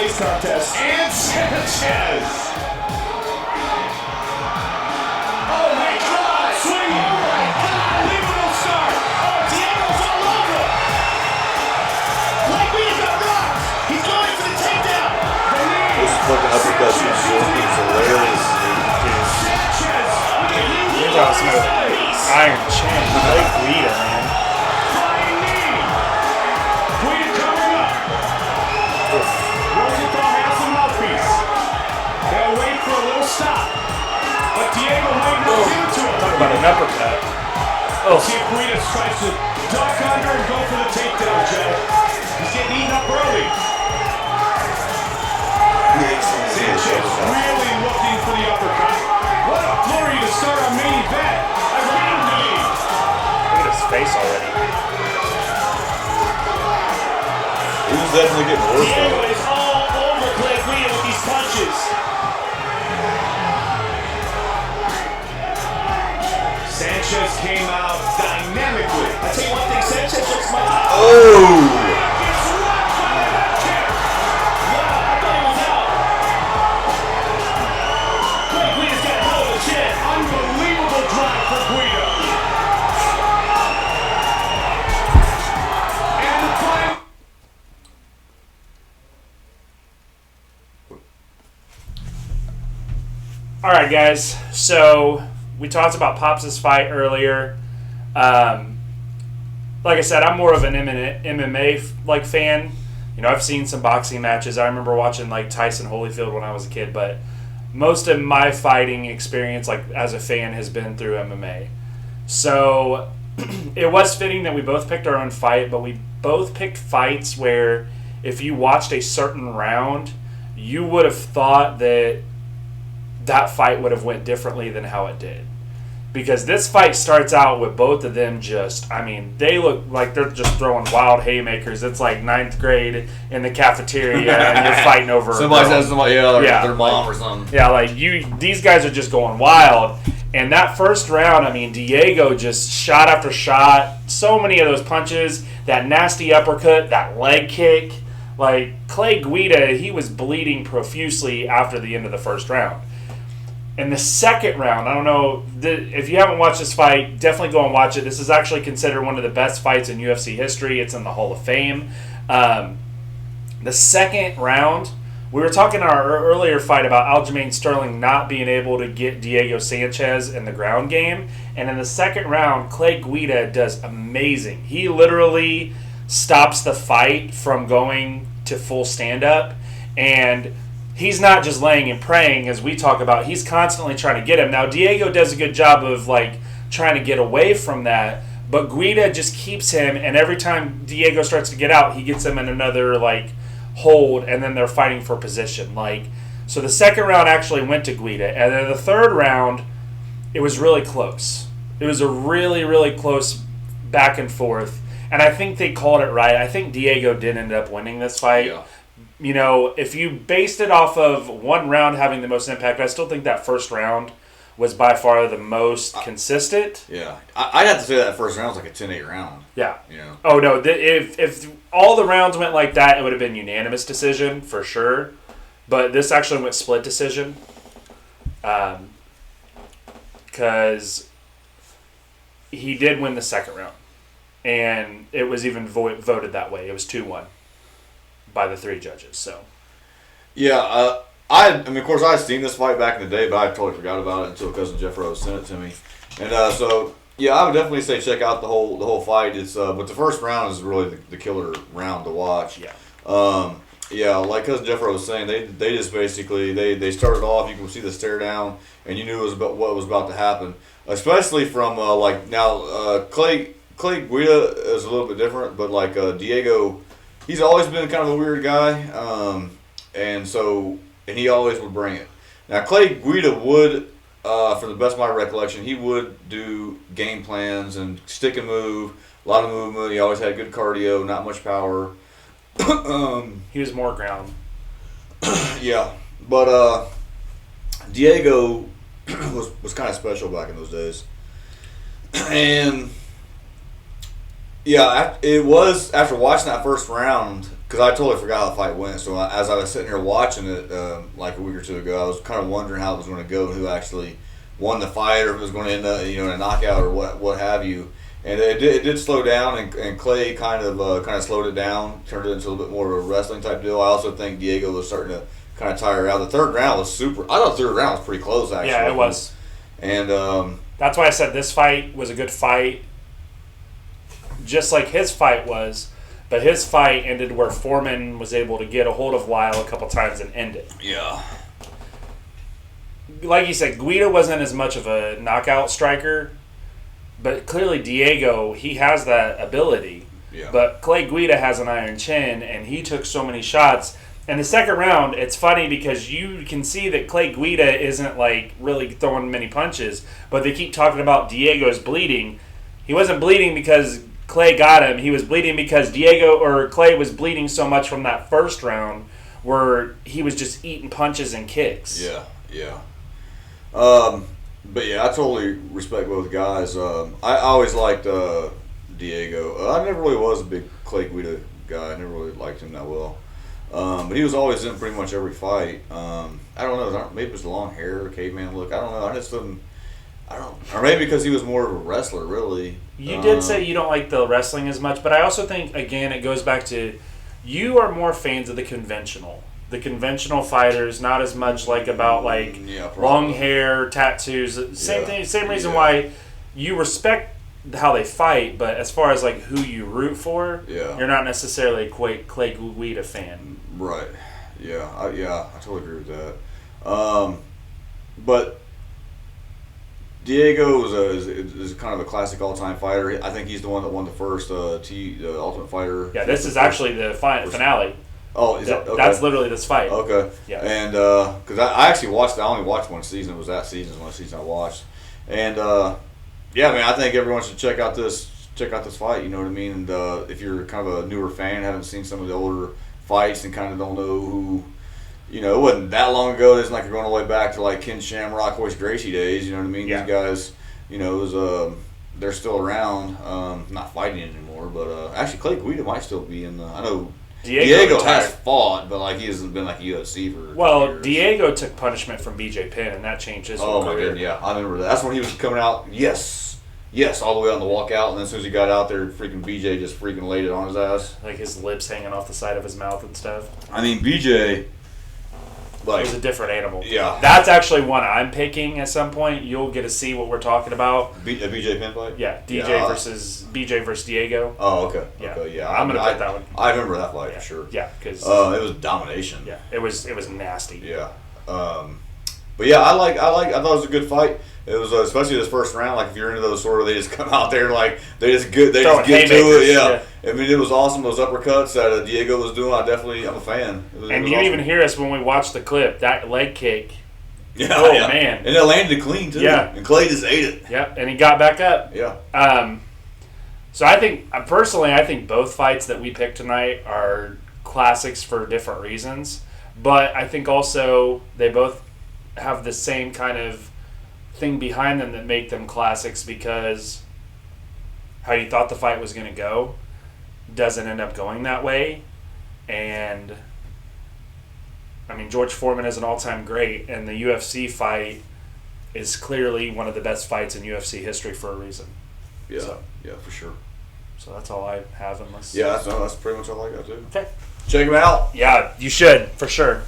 face contest. And Sanchez. Oh my God! Swing! Oh my God! Unbelievable start! Oh, Diego's all over! Like we got rocked! He's going for the takedown! The knee! This fucking uppercut is hilarious. Sanchez! You're talking about Iron Chin. Like Guida, man. Flying knee! Guida covering up! Rosenthal has the mouthpiece. They'll wait for a little stop. But Diego might not give it to him. Talk about an uppercut. See if Guida tries to duck under and go for the takedown, Joe. He's getting eaten up early. Sanchez really looking for the uppercut. What a flurry to start our main event. A main knee. Look at his face already. He was definitely getting worse, Diego though. is all over Clay Guida with these punches. Sanchez came out dynamically. I tell you one thing, Sanchez looks like... Oh! Gets rocked by that kick. Wow, I thought he was out. Clay Guida's got a hell of a chin. Unbelievable drive for Guida. And the final... All right, guys. So we talked about Pops' fight earlier. Like I said, I'm more of an MMA fan. You know, I've seen some boxing matches. I remember watching like Tyson Holyfield when I was a kid, but most of my fighting experience, like as a fan, has been through MMA. So it was fitting that we both picked our own fight, but we both picked fights where if you watched a certain round, you would have thought that that fight would have went differently than how it did. Because this fight starts out with both of them they look like they're just throwing wild haymakers. It's like 9th grade in the cafeteria and you're fighting over Somebody says their mom like, or something. Yeah, like these guys are just going wild. And that first round, Diego just shot after shot. So many of those punches, that nasty uppercut, that leg kick. Like Clay Guida, he was bleeding profusely after the end of the first round. In the second round, I don't know, if you haven't watched this fight, definitely go and watch it. This is actually considered one of the best fights in UFC history. It's in the Hall of Fame. The second round, we were talking in our earlier fight about Aljamain Sterling not being able to get Diego Sanchez in the ground game. And in the second round, Clay Guida does amazing. He literally stops the fight from going to full stand-up. And he's not just laying and praying, as we talk about. He's constantly trying to get him. Now, Diego does a good job of trying to get away from that, but Guida just keeps him, and every time Diego starts to get out, he gets him in another hold, and then they're fighting for position. So the second round actually went to Guida, and then the third round, it was really close. It was a really, really close back and forth, and I think they called it right. I think Diego did end up winning this fight. Yeah. You know, if you based it off of one round having the most impact, I still think that first round was by far the most consistent. Yeah. I'd have to say that first round was like a 10-8 round. Yeah. You know? Oh, no. If all the rounds went like that, it would have been unanimous decision for sure. But this actually went split decision. Because he did win the second round. And it was even voted that way. It was 2-1. By the 3 judges, so. Yeah, of course, I had seen this fight back in the day, but I totally forgot about it until Cousin Jeffro sent it to me. And I would definitely say check out the whole fight. It's but the first round is really the killer round to watch. Yeah. Like Cousin Jeffro was saying, they just basically they started off. You can see the stare down, and you knew it was about what was about to happen. Especially from Clay Guida is a little bit different, but Diego. He's always been kind of a weird guy, and he always would bring it. Now, Clay Guida would, for the best of my recollection, he would do game plans and stick and move, a lot of movement. He always had good cardio, not much power. He was more ground. Yeah, but Diego was kind of special back in those days, and Yeah, it was after watching that first round because I totally forgot how the fight went. So as I was sitting here watching it like a week or two ago, I was kind of wondering how it was going to go and who actually won the fight, or if it was going to end up in a knockout or what have you. And it did slow down, and Clay kind of slowed it down, turned it into a little bit more of a wrestling type deal. I also think Diego was starting to kind of tire out. The third round was super. I thought the third round was pretty close actually. Yeah, it was. And that's why I said this fight was a good fight, just like his fight was. But his fight ended where Foreman was able to get a hold of Lyle a couple times and end it. Yeah. Like you said, Guida wasn't as much of a knockout striker, but clearly Diego, he has that ability. Yeah. But Clay Guida has an iron chin, and he took so many shots. And the second round, it's funny because you can see that Clay Guida isn't like really throwing many punches, but they keep talking about Diego's bleeding. He wasn't bleeding because Clay got him. He was bleeding because Clay was bleeding so much from that first round where he was just eating punches and kicks. Yeah. But yeah, I totally respect both guys. I always liked Diego. I never really was a big Clay Guida guy. I never really liked him that well. But he was always in pretty much every fight. I don't know. Maybe it was the long hair, caveman look. I don't know. I just didn't. Or maybe because he was more of a wrestler, really. You did say you don't like the wrestling as much, but I also think, again, it goes back to you are more fans of the conventional. The conventional fighters, not as much like about like long hair, tattoos. Same thing. Same reason why you respect how they fight, but as far as like who you root for, you're not necessarily a Clay Guida fan. Right. Yeah. I totally agree with that. But Diego is kind of a classic all-time fighter. I think he's the one that won the first the Ultimate Fighter. Yeah, this is actually the finale. Oh, is that okay? That's literally this fight. Okay. Yeah. And because I actually watched, I only watched one season. It was that season, one season I watched. And yeah, I mean, I think everyone should check out this fight. You know what I mean? And if you're kind of a newer fan, haven't seen some of the older fights, and kind of don't know who. It wasn't that long ago. It isn't like you're going all the way back to like Ken Shamrock, Hoist Gracie days. You know what I mean? Yeah. These guys, it was they're still around, not fighting anymore. But actually, Clay Guida might still be in the. I know Diego has fought, but like he hasn't been like a UFC for. Well, years. Diego took punishment from BJ Penn, and that changed his whole Oh my career. god, yeah, I remember that. That's when he was coming out. Yes, all the way on the walkout, and then as soon as he got out there, freaking BJ just freaking laid it on his ass. Like his lips hanging off the side of his mouth and stuff. I mean, BJ. Like, it was a different animal. Yeah. That's actually one I'm picking at some point. You'll get to see what we're talking about. A BJ Penn fight? Yeah, BJ versus Diego. Oh, okay. Yeah, okay, yeah. I'm gonna pick that one. I remember that fight for sure. Yeah, because it was domination. Yeah, it was nasty. Yeah. But yeah, I thought it was a good fight. It was especially this first round. Like if you're into those sort of, they just come out there like they just get to it. Yeah. I mean, it was awesome. Those uppercuts that Diego was doing. I'm a fan. It was you awesome. even hear us when we watch the clip. That leg kick. Yeah. Oh yeah. man. And it landed clean too. Yeah. And Clay just ate it. Yeah, and he got back up. Yeah. So I think personally, I think both fights that we picked tonight are classics for different reasons. But I think also they both have the same kind of thing behind them that make them classics, because how you thought the fight was going to go doesn't end up going that way. And I mean, George Foreman is an all-time great, and the UFC fight is clearly one of the best fights in UFC history for a reason. Yeah, yeah, for sure. So that's all I have, unless... Yeah, that's pretty much all I got, too. Okay. Check him out. Yeah, you should, for sure.